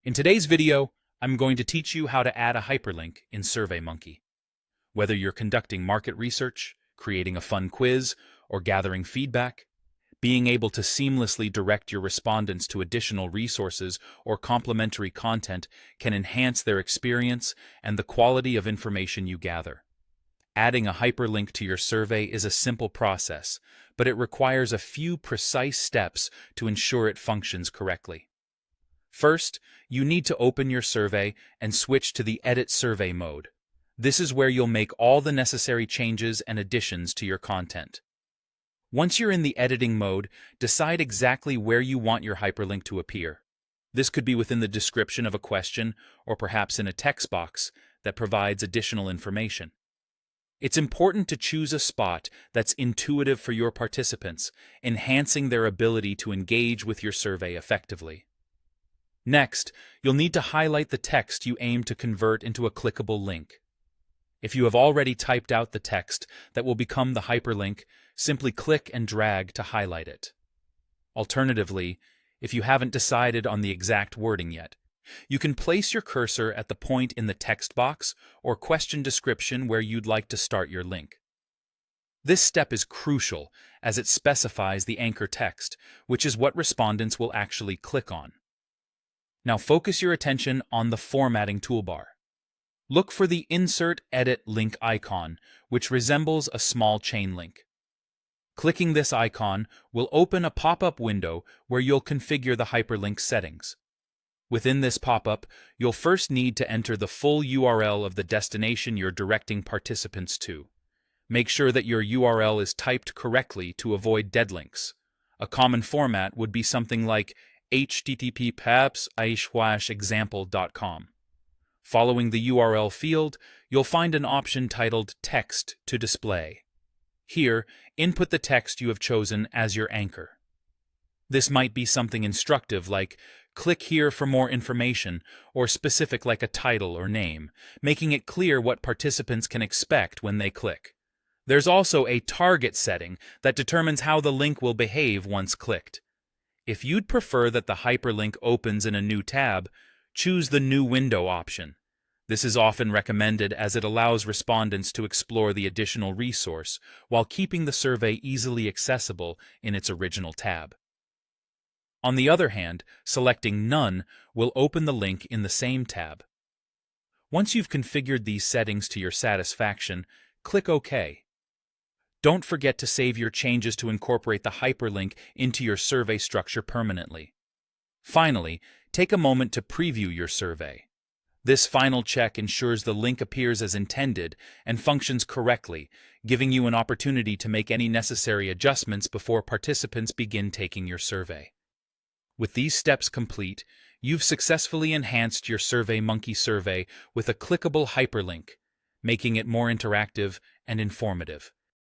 In today's video, I'm going to teach you how to add a hyperlink in SurveyMonkey. Whether you're conducting market research, creating a fun quiz, or gathering feedback, being able to seamlessly direct your respondents to additional resources or complementary content can enhance their experience and the quality of information you gather. Adding a hyperlink to your survey is a simple process, but it requires a few precise steps to ensure it functions correctly. First, you need to open your survey and switch to the Edit Survey mode. This is where you'll make all the necessary changes and additions to your content. Once you're in the editing mode, decide exactly where you want your hyperlink to appear. This could be within the description of a question or perhaps in a text box that provides additional information. It's important to choose a spot that's intuitive for your participants, enhancing their ability to engage with your survey effectively. Next, you'll need to highlight the text you aim to convert into a clickable link. If you have already typed out the text that will become the hyperlink, simply click and drag to highlight it. Alternatively, if you haven't decided on the exact wording yet, you can place your cursor at the point in the text box or question description where you'd like to start your link. This step is crucial as it specifies the anchor text, which is what respondents will actually click on. Now focus your attention on the formatting toolbar. Look for the Insert Edit Link icon, which resembles a small chain link. Clicking this icon will open a pop-up window where you'll configure the hyperlink settings. Within this pop-up, you'll first need to enter the full URL of the destination you're directing participants to. Make sure that your URL is typed correctly to avoid dead links. A common format would be something like http://example.com. Following the URL field, you'll find an option titled Text to display. Here, input the text you have chosen as your anchor. This might be something instructive like, "Click here for more information," or specific like a title or name, making it clear what participants can expect when they click. There's also a target setting that determines how the link will behave once clicked. If you'd prefer that the hyperlink opens in a new tab, choose the New Window option. This is often recommended as it allows respondents to explore the additional resource while keeping the survey easily accessible in its original tab. On the other hand, selecting None will open the link in the same tab. Once you've configured these settings to your satisfaction, click OK. Don't forget to save your changes to incorporate the hyperlink into your survey structure permanently. Finally, take a moment to preview your survey. This final check ensures the link appears as intended and functions correctly, giving you an opportunity to make any necessary adjustments before participants begin taking your survey. With these steps complete, you've successfully enhanced your SurveyMonkey survey with a clickable hyperlink, making it more interactive and informative.